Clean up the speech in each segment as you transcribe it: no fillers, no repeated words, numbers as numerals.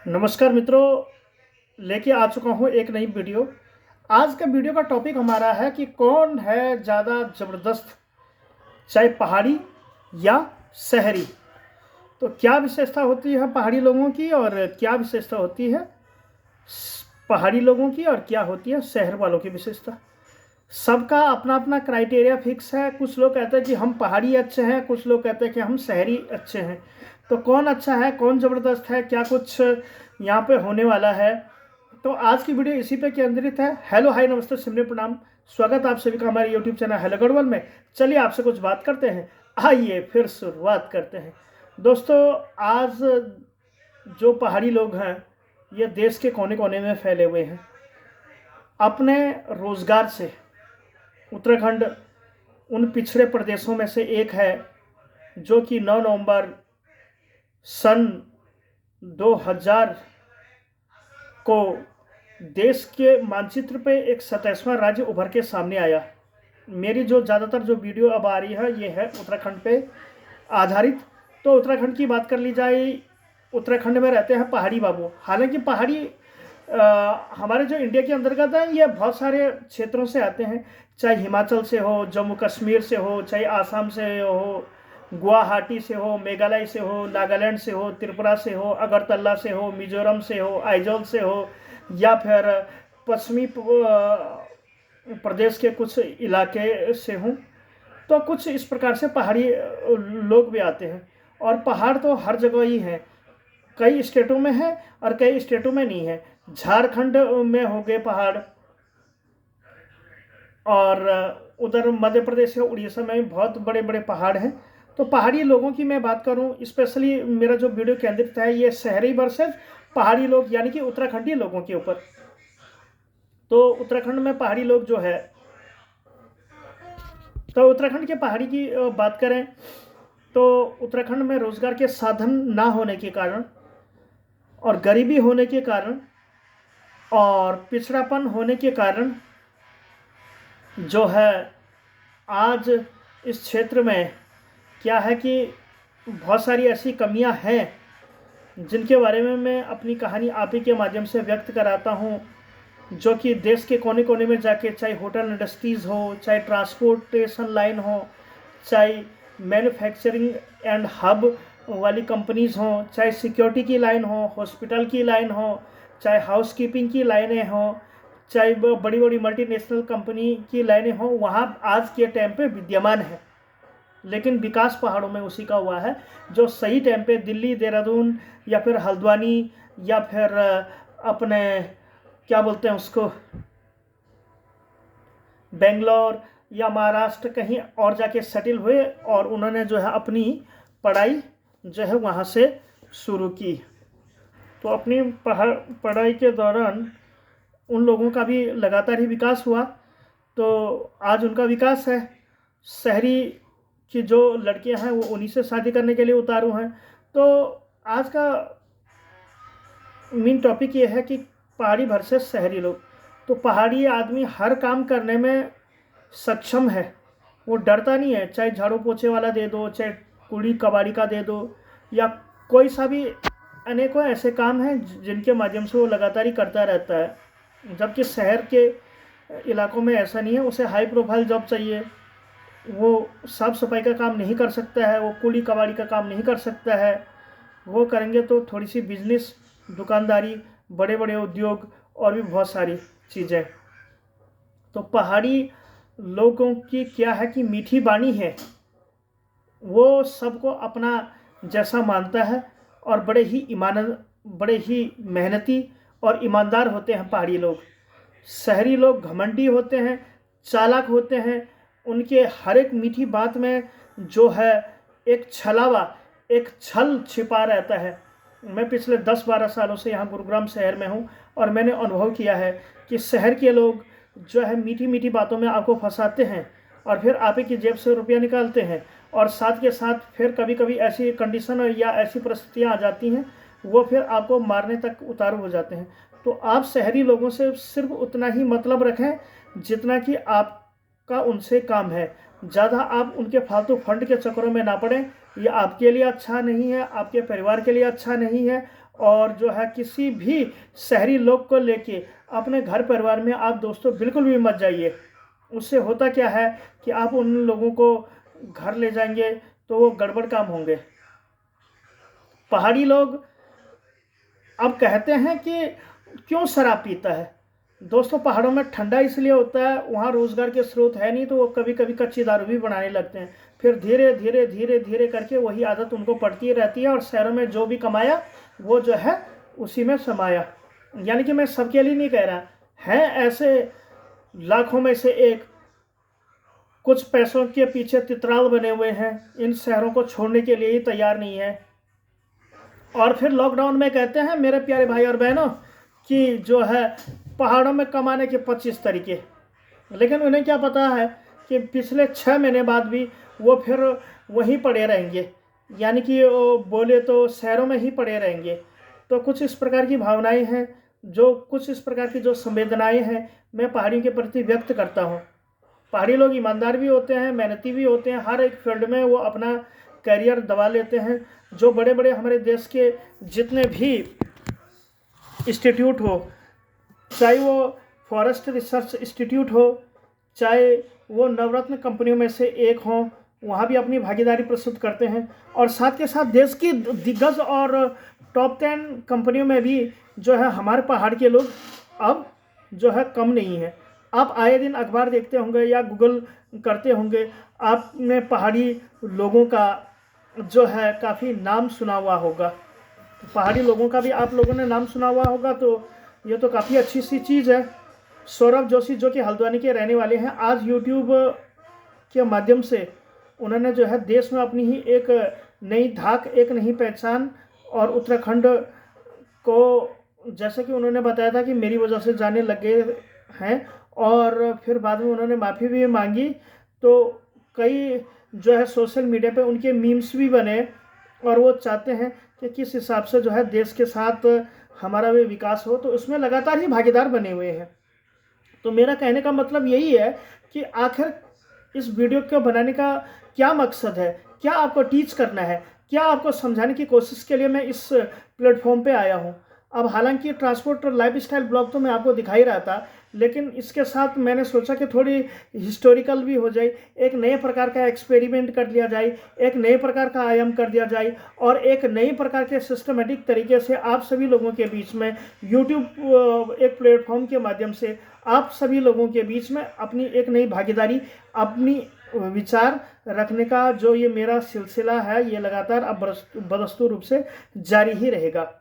नमस्कार मित्रों, लेके आ चुका हूँ एक नई वीडियो। आज का वीडियो का टॉपिक हमारा है कि कौन है ज़्यादा ज़बरदस्त, चाहे पहाड़ी या शहरी। तो क्या विशेषता होती है पहाड़ी लोगों की और क्या विशेषता होती है पहाड़ी लोगों की और क्या होती है शहर वालों की विशेषता। सबका अपना अपना क्राइटेरिया फिक्स है। कुछ लोग कहते हैं कि हम पहाड़ी अच्छे हैं, कुछ लोग कहते हैं कि हम शहरी अच्छे हैं। तो कौन अच्छा है, कौन ज़बरदस्त है, क्या कुछ यहाँ पे होने वाला है, तो आज की वीडियो इसी पे केंद्रित है। हेलो, हाय, नमस्ते, सिमरे, प्रणाम। स्वागत आप सभी का हमारे यूट्यूब चैनल हेलो गढ़वाल में। चलिए आपसे कुछ बात करते हैं। आइए फिर शुरुआत करते हैं। दोस्तों, आज जो पहाड़ी लोग हैं ये देश के कोने कोने में फैले हुए हैं। अपने रोजगार से उत्तराखंड उन पिछड़े प्रदेशों में से एक है जो कि 9 नवंबर सन 2000 को देश के मानचित्र पे एक 27वां राज्य उभर के सामने आया। मेरी जो ज़्यादातर जो वीडियो अब आ रही है ये है उत्तराखंड पे आधारित। तो उत्तराखंड की बात कर ली जाए, उत्तराखंड में रहते हैं पहाड़ी बाबू। हालांकि पहाड़ी हमारे जो इंडिया के अंतर्गत है ये बहुत सारे क्षेत्रों से आते हैं, चाहे हिमाचल से हो, जम्मू कश्मीर से हो, चाहे आसाम से हो, गुवाहाटी से हो, मेघालय से हो, नागालैंड से हो, त्रिपुरा से हो, अगरतला से हो, मिजोरम से हो, आइजोल से हो, या फिर पश्चिमी प्रदेश के कुछ इलाके से हों। तो कुछ इस प्रकार से पहाड़ी लोग भी आते हैं। और पहाड़ तो हर जगह ही हैं, कई स्टेटों में है और कई स्टेटों में नहीं है। झारखंड में हो गए पहाड़, और उधर मध्य प्रदेश या उड़ीसा में बहुत बड़े बड़े पहाड़ हैं। तो पहाड़ी लोगों की मैं बात करूं, स्पेशली मेरा जो वीडियो केंद्रित है ये शहरी वर्सेस पहाड़ी लोग यानी कि उत्तराखंडी लोगों के ऊपर। तो उत्तराखंड में पहाड़ी लोग जो है, तो उत्तराखंड के पहाड़ी की बात करें तो उत्तराखंड में रोजगार के साधन ना होने के कारण और गरीबी होने के कारण और पिछड़ापन होने के कारण जो है आज इस क्षेत्र में क्या है कि बहुत सारी ऐसी कमियां हैं जिनके बारे में मैं अपनी कहानी आप ही के माध्यम से व्यक्त कराता हूं, जो कि देश के कोने कोने में जाके, चाहे होटल इंडस्ट्रीज़ हो, चाहे ट्रांसपोर्टेशन लाइन हो, चाहे मैन्युफैक्चरिंग एंड हब वाली कंपनीज़ हों, चाहे सिक्योरिटी की लाइन हो, हॉस्पिटल की लाइन हो, चाहे हाउस कीपिंग की लाइनें हों, चाहे बड़ी बड़ी मल्टीनेशनल कंपनी की लाइनें हों, वहाँ आज के टाइम पे विद्यमान है। लेकिन विकास पहाड़ों में उसी का हुआ है जो सही टाइम पे दिल्ली, देहरादून या फिर हल्द्वानी या फिर अपने क्या बोलते हैं उसको, बेंगलोर या महाराष्ट्र कहीं और जाके सेटल हुए और उन्होंने जो है अपनी पढ़ाई जो है वहाँ से शुरू की। तो अपनी पढ़ाई के दौरान उन लोगों का भी लगातार ही विकास हुआ। तो आज उनका विकास है। शहरी की जो लड़कियां हैं वो उन्हीं से शादी करने के लिए उतारू हैं। तो आज का मेन टॉपिक ये है कि पहाड़ी वर्सेस शहरी लोग। तो पहाड़ी आदमी हर काम करने में सक्षम है, वो डरता नहीं है। चाहे झाड़ू पोछे वाला दे दो, चाहे कुड़ी कबाड़ी का दे दो, या कोई सा भी अनेकों ऐसे काम हैं जिनके माध्यम से वो लगातार ही करता रहता है। जबकि शहर के इलाकों में ऐसा नहीं है, उसे हाई प्रोफाइल जॉब चाहिए, वो साफ़ सफाई का काम नहीं कर सकता है, वो कूली कबाड़ी का काम नहीं कर सकता है। वो करेंगे तो थोड़ी सी बिजनेस, दुकानदारी, बड़े बड़े उद्योग और भी बहुत सारी चीज़ें। तो पहाड़ी लोगों की क्या है कि मीठी बानी है, वो सबको अपना जैसा मानता है और बड़े ही मेहनती और ईमानदार होते हैं पहाड़ी लोग। शहरी लोग घमंडी होते हैं, चालाक होते हैं। उनके हर एक मीठी बात में जो है एक एक छल छिपा रहता है। मैं पिछले 10-12 सालों से यहाँ गुरुग्राम शहर में हूँ और मैंने अनुभव किया है कि शहर के लोग जो है मीठी मीठी बातों में आपको फंसाते हैं और फिर आप ही की जेब से रुपया निकालते हैं। और साथ के साथ फिर कभी कभी ऐसी कंडीशन या ऐसी परिस्थितियाँ आ जाती हैं, वो फिर आपको मारने तक उतारू हो जाते हैं। तो आप शहरी लोगों से सिर्फ उतना ही मतलब रखें जितना कि आपका उनसे काम है। ज़्यादा आप उनके फालतू फंड के चक्करों में ना पड़ें। ये आपके लिए अच्छा नहीं है, आपके परिवार के लिए अच्छा नहीं है और जो है किसी भी शहरी लोग को लेके अपने घर परिवार में आप दोस्तों बिल्कुल भी मत जाइए। उससे होता क्या है कि आप उन लोगों को घर ले जाएंगे तो वो गड़बड़ काम होंगे। पहाड़ी लोग अब कहते हैं कि क्यों शराब पीता है। दोस्तों पहाड़ों में ठंडा इसलिए होता है, वहाँ रोजगार के स्रोत है नहीं, तो वो कभी कभी कच्ची दारू भी बनाने लगते हैं। फिर धीरे धीरे धीरे धीरे करके वही आदत उनको पड़ती रहती है और शहरों में जो भी कमाया वो जो है उसी में समाया। यानी कि मैं सबके लिए नहीं कह रहा, हैं ऐसे लाखों में से एक कुछ पैसों के पीछे तितराल बने हुए हैं, इन शहरों को छोड़ने के लिए ही तैयार नहीं है। और फिर लॉकडाउन में कहते हैं मेरे प्यारे भाई और बहनों कि जो है पहाड़ों में कमाने के 25 तरीके, लेकिन उन्हें क्या पता है कि पिछले 6 महीने बाद भी वो फिर वहीं पड़े रहेंगे, यानी कि वो बोले तो शहरों में ही पड़े रहेंगे। तो कुछ इस प्रकार की भावनाएं हैं, कुछ इस प्रकार की जो संवेदनाएं हैं मैं पहाड़ियों के प्रति व्यक्त करता हूँ। पहाड़ी लोग ईमानदार भी होते हैं, मेहनती भी होते हैं, हर एक फील्ड में वो अपना करियर दबा लेते हैं। जो बड़े बड़े हमारे देश के जितने भी इंस्टीट्यूट हो, चाहे वो फॉरेस्ट रिसर्च इंस्टीट्यूट हो, चाहे वो नवरत्न कंपनियों में से एक हो, वहाँ भी अपनी भागीदारी प्रस्तुत करते हैं। और साथ के साथ देश की दिग्गज और टॉप 10 कंपनियों में भी जो है हमारे पहाड़ के लोग अब जो है कम नहीं है। आप आए दिन अखबार देखते होंगे या गूगल करते होंगे, आपने पहाड़ी लोगों का जो है काफ़ी नाम सुना हुआ होगा। तो पहाड़ी लोगों का भी आप लोगों ने नाम सुना हुआ होगा, तो ये तो काफ़ी अच्छी सी चीज़ है। सौरभ जोशी जो कि हल्द्वानी के रहने वाले हैं, आज यूट्यूब के माध्यम से उन्होंने जो है देश में अपनी ही एक नई धाक, एक नई पहचान, और उत्तराखंड को जैसे कि उन्होंने बताया था कि मेरी वजह से जाने लगे हैं, और फिर बाद में उन्होंने माफ़ी भी मांगी। तो कई जो है सोशल मीडिया पे उनके मीम्स भी बने, और वो चाहते हैं कि किस हिसाब से जो है देश के साथ हमारा भी विकास हो, तो उसमें लगातार ही भागीदार बने हुए हैं। तो मेरा कहने का मतलब यही है कि आखिर इस वीडियो को बनाने का क्या मकसद है, क्या आपको टीच करना है, क्या आपको समझाने की कोशिश के लिए मैं इस प्लेटफॉर्म पे आया हूँ। अब हालांकि ट्रांसपोर्ट और लाइफस्टाइल ब्लॉग तो मैं आपको दिखा ही रहा था, लेकिन इसके साथ मैंने सोचा कि थोड़ी हिस्टोरिकल भी हो जाए, एक नए प्रकार का एक्सपेरिमेंट कर लिया जाए, एक नए प्रकार का आयाम कर दिया जाए, और एक नई प्रकार के सिस्टमेटिक तरीके से आप सभी लोगों के बीच में यूट्यूब एक प्लेटफॉर्म के माध्यम से आप सभी लोगों के बीच में अपनी एक नई भागीदारी, अपनी विचार रखने का जो ये मेरा सिलसिला है, ये लगातार अब बदस्तूर रूप से जारी ही रहेगा।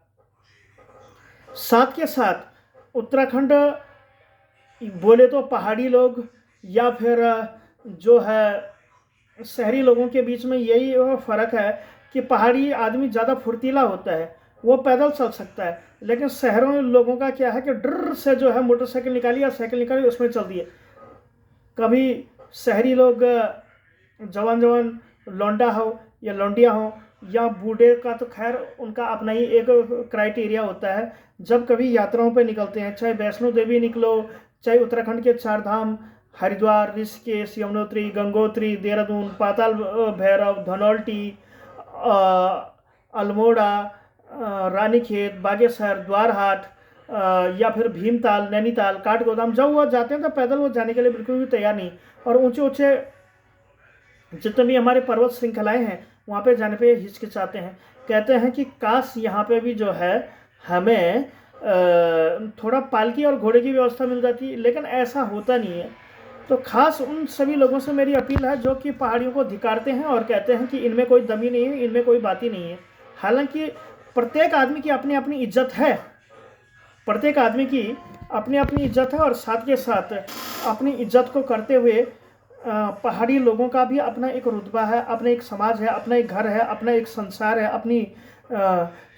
साथ के साथ उत्तराखंड बोले तो पहाड़ी लोग या फिर जो है शहरी लोगों के बीच में यही फ़र्क है कि पहाड़ी आदमी ज़्यादा फुर्तीला होता है, वो पैदल चल सकता है, लेकिन शहरों में लोगों का क्या है कि डर से जो है मोटरसाइकिल निकाली या साइकिल निकाली उसमें चल दिए। कभी शहरी लोग जवान जवान लौंडा हो या लौंडिया हो या बूढ़े का तो खैर उनका अपना ही एक क्राइटेरिया होता है, जब कभी यात्राओं पे निकलते हैं, चाहे वैष्णो देवी निकलो, चाहे उत्तराखंड के 4 धाम हरिद्वार, ऋषिकेश, यमुनोत्री, गंगोत्री, देहरादून, पाताल भैरव, धनौल्टी, अल्मोड़ा, रानीखेत, बागेश्वर, द्वारहाट, या फिर भीमताल, नैनीताल, काठगोदाम, जब वो जाते हैं तो पैदल वो जाने के लिए बिल्कुल भी तैयार नहीं। और ऊंचे ऊंचे जितने भी हमारे पर्वत श्रृंखलाएं हैं वहाँ पे जाने पे हिचकिचाते हैं, कहते हैं कि काश यहाँ पे भी जो है हमें थोड़ा पालकी और घोड़े की व्यवस्था मिल जाती, लेकिन ऐसा होता नहीं है। तो खास उन सभी लोगों से मेरी अपील है जो कि पहाड़ियों को धिक्कारते हैं और कहते हैं कि इनमें कोई दम ही नहीं है, इनमें कोई बात ही नहीं है। हालांकि प्रत्येक आदमी की अपनी अपनी इज्जत है, प्रत्येक आदमी की अपनी अपनी इज्जत है, और साथ के साथ अपनी इज्जत को करते हुए पहाड़ी लोगों का भी अपना एक रुतबा है, अपना एक समाज है, अपना एक घर है, अपना एक संसार है, अपनी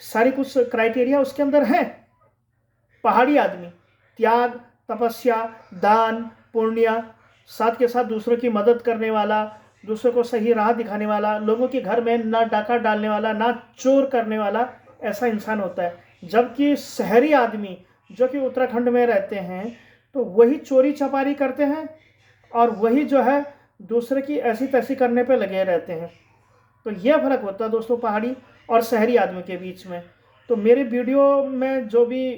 सारी कुछ क्राइटेरिया उसके अंदर है। पहाड़ी आदमी त्याग, तपस्या, दान, पुण्य, साथ के साथ दूसरों की मदद करने वाला, दूसरों को सही राह दिखाने वाला, लोगों के घर में ना डाका डालने वाला, ना चोर करने वाला, ऐसा इंसान होता है। जबकि शहरी आदमी जो कि उत्तराखंड में रहते हैं तो वही चोरी चपारी करते हैं और वही जो है दूसरे की ऐसी तैसी करने पे लगे रहते हैं। तो यह फ़र्क होता है दोस्तों पहाड़ी और शहरी आदमी के बीच में। तो मेरे वीडियो में जो भी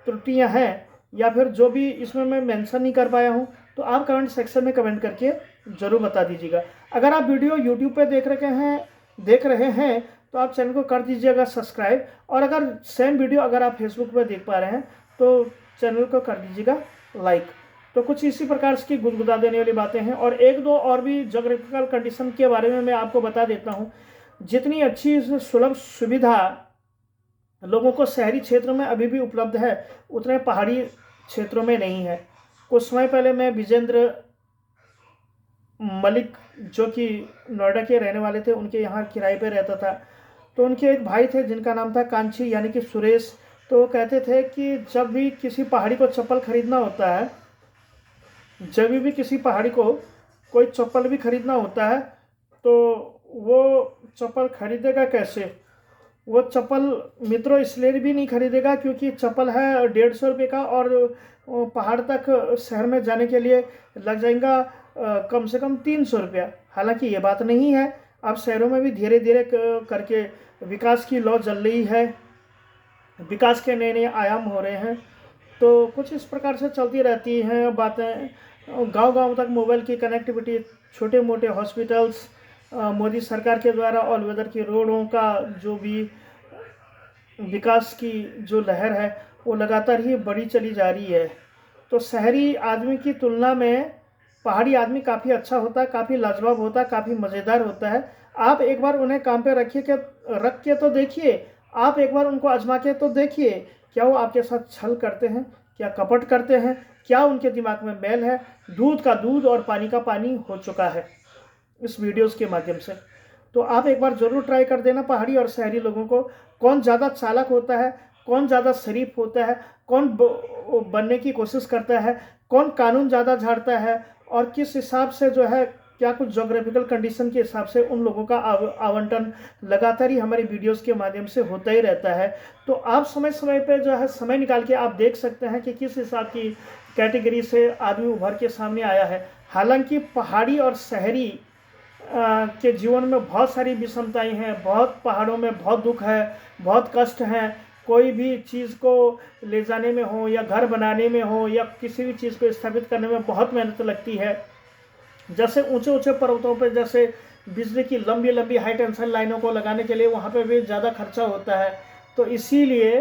त्रुटियां हैं या फिर जो भी इसमें मैं मेंशन नहीं कर पाया हूं, तो आप कमेंट सेक्शन में कमेंट करके ज़रूर बता दीजिएगा। अगर आप वीडियो यूट्यूब पे देख रहे हैं तो आप चैनल को कर दीजिएगा सब्सक्राइब, और अगर सेम वीडियो अगर आप फेसबुक पे देख पा रहे हैं तो चैनल को कर दीजिएगा लाइक। तो कुछ इसी प्रकार की गुदगुदा देने वाली बातें हैं, और एक दो और भी जोग्राफिकल कंडीशन के बारे में मैं आपको बता देता हूँ। जितनी अच्छी सुलभ सुविधा लोगों को शहरी क्षेत्रों में अभी भी उपलब्ध है, उतने पहाड़ी क्षेत्रों में नहीं है। कुछ समय पहले मैं विजेंद्र मलिक, जो कि नोएडा के रहने वाले थे, उनके यहाँ किराए पे रहता था। तो उनके एक भाई थे जिनका नाम था कांची यानी कि सुरेश। तो वो कहते थे कि जब भी किसी पहाड़ी को चप्पल खरीदना होता है, जब भी किसी पहाड़ी को कोई चप्पल भी खरीदना होता है, तो वो चप्पल खरीदेगा कैसे? वो चप्पल मित्रों इसलिए भी नहीं खरीदेगा क्योंकि चप्पल है 150 रुपये का, और पहाड़ तक शहर में जाने के लिए लग जाएगा कम से कम 300 रुपया। हालांकि ये बात नहीं है। अब शहरों में भी धीरे धीरे करके विकास की लौ जल रही है, विकास के नए नए आयाम हो रहे हैं। तो कुछ इस प्रकार से चलती रहती हैं बातें। गांव गांव तक मोबाइल की कनेक्टिविटी, छोटे मोटे हॉस्पिटल्स, मोदी सरकार के द्वारा ऑल वेदर की रोडों का जो भी विकास की जो लहर है वो लगातार ही बढ़ी चली जा रही है। तो शहरी आदमी की तुलना में पहाड़ी आदमी काफ़ी अच्छा होता है, काफ़ी लाजवाब होता है, काफ़ी मज़ेदार होता है। आप एक बार उन्हें काम पे रख के तो देखिए, आप एक बार उनको आजमा के तो देखिए, क्या वो आपके साथ छल करते हैं, क्या कपट करते हैं, क्या उनके दिमाग में मैल है। दूध का दूध और पानी का पानी हो चुका है इस वीडियोस के माध्यम से। तो आप एक बार ज़रूर ट्राई कर देना पहाड़ी और शहरी लोगों को, कौन ज़्यादा चालाक होता है, कौन ज़्यादा शरीफ होता है, कौन बनने की कोशिश करता है, कौन कानून ज़्यादा झाड़ता है, और किस हिसाब से जो है क्या कुछ जोग्राफिकल कंडीशन के हिसाब से उन लोगों का आवंटन लगातार ही हमारी वीडियोस के माध्यम से होता ही रहता है। तो आप समय समय पे जो है समय निकाल के आप देख सकते हैं कि किस हिसाब की कैटेगरी से आदमी उभर के सामने आया है। हालांकि पहाड़ी और शहरी के जीवन में बहुत सारी विषमताएं हैं, बहुत पहाड़ों में बहुत दुख है, बहुत कष्ट हैं। कोई भी चीज़ को ले जाने में हो या घर बनाने में हो या किसी भी चीज़ को स्थापित करने में बहुत मेहनत लगती है। जैसे ऊंचे ऊंचे पर्वतों पर जैसे बिजली की लंबी लंबी हाई टेंशन लाइनों को लगाने के लिए वहाँ पे भी ज़्यादा खर्चा होता है। तो इसीलिए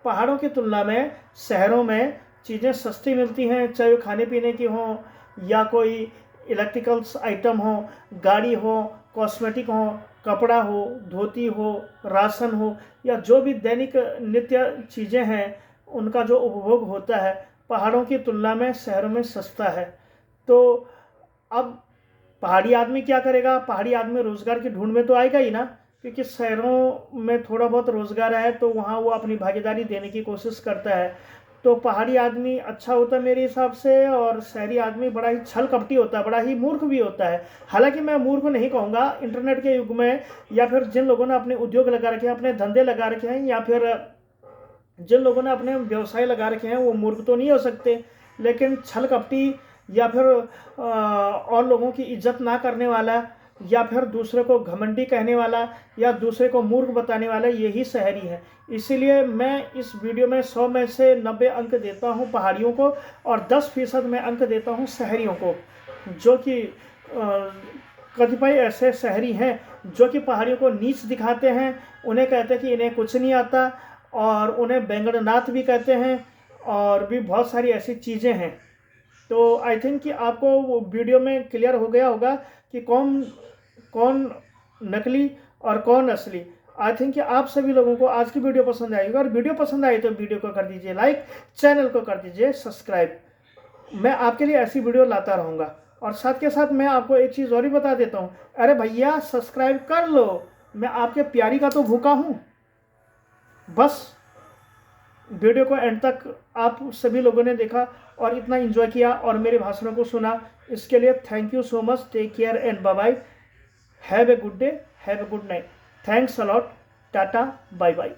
पहाड़ों की तुलना में शहरों में चीज़ें सस्ती मिलती हैं, चाहे वो खाने पीने की हो या कोई इलेक्ट्रिकल्स आइटम हो, गाड़ी हो, कॉस्मेटिक हो, कपड़ा हो, धोती हो, राशन हो, या जो भी दैनिक नित्य चीज़ें हैं उनका जो उपभोग होता है पहाड़ों की तुलना में शहरों में सस्ता है। तो अब पहाड़ी आदमी क्या करेगा? पहाड़ी आदमी रोज़गार की ढूंढ में तो आएगा ही ना, क्योंकि शहरों में थोड़ा बहुत रोज़गार है तो वहाँ वो अपनी भागीदारी देने की कोशिश करता है। तो पहाड़ी आदमी अच्छा होता है मेरे हिसाब से, और शहरी आदमी बड़ा ही छल कपटी होता है, बड़ा ही मूर्ख भी होता है। हालांकि मैं मूर्ख नहीं कहूँगा, इंटरनेट के युग में या फिर जिन लोगों ने अपने उद्योग लगा रखे हैं, अपने धंधे लगा रखे हैं, या फिर जिन लोगों ने अपने व्यवसाय लगा रखे हैं, वो मूर्ख तो नहीं हो सकते, लेकिन छल कपटी या फिर और लोगों की इज्जत ना करने वाला, या फिर दूसरे को घमंडी कहने वाला, या दूसरे को मूर्ख बताने वाला, यही शहरी है। इसीलिए मैं इस वीडियो में 100 में से 90 अंक देता हूं पहाड़ियों को, और 10% में अंक देता हूं शहरियों को, जो कि कतिपय ऐसे शहरी हैं जो कि पहाड़ियों को नीच दिखाते हैं, उन्हें कहते हैं कि इन्हें कुछ नहीं आता, और उन्हें बैंगननाथ भी कहते हैं, और भी बहुत सारी ऐसी चीज़ें हैं। तो आई थिंक कि आपको वीडियो में क्लियर हो गया होगा कि कौन कौन नकली और कौन असली। आई थिंक कि आप सभी लोगों को आज की वीडियो पसंद आएगी, और वीडियो पसंद आई तो वीडियो को कर दीजिए लाइक, चैनल को कर दीजिए सब्सक्राइब। मैं आपके लिए ऐसी वीडियो लाता रहूँगा। और साथ के साथ मैं आपको एक चीज़ और भी बता देता हूँ, अरे भैया सब्सक्राइब कर लो, मैं आपके प्यारी का तो भूखा हूँ। बस वीडियो को एंड तक आप सभी लोगों ने देखा और इतना एंजॉय किया और मेरे भाषणों को सुना, इसके लिए thank you so much. Take care and bye bye. Have a good day, have a good night. Thanks a lot. Tata, bye bye.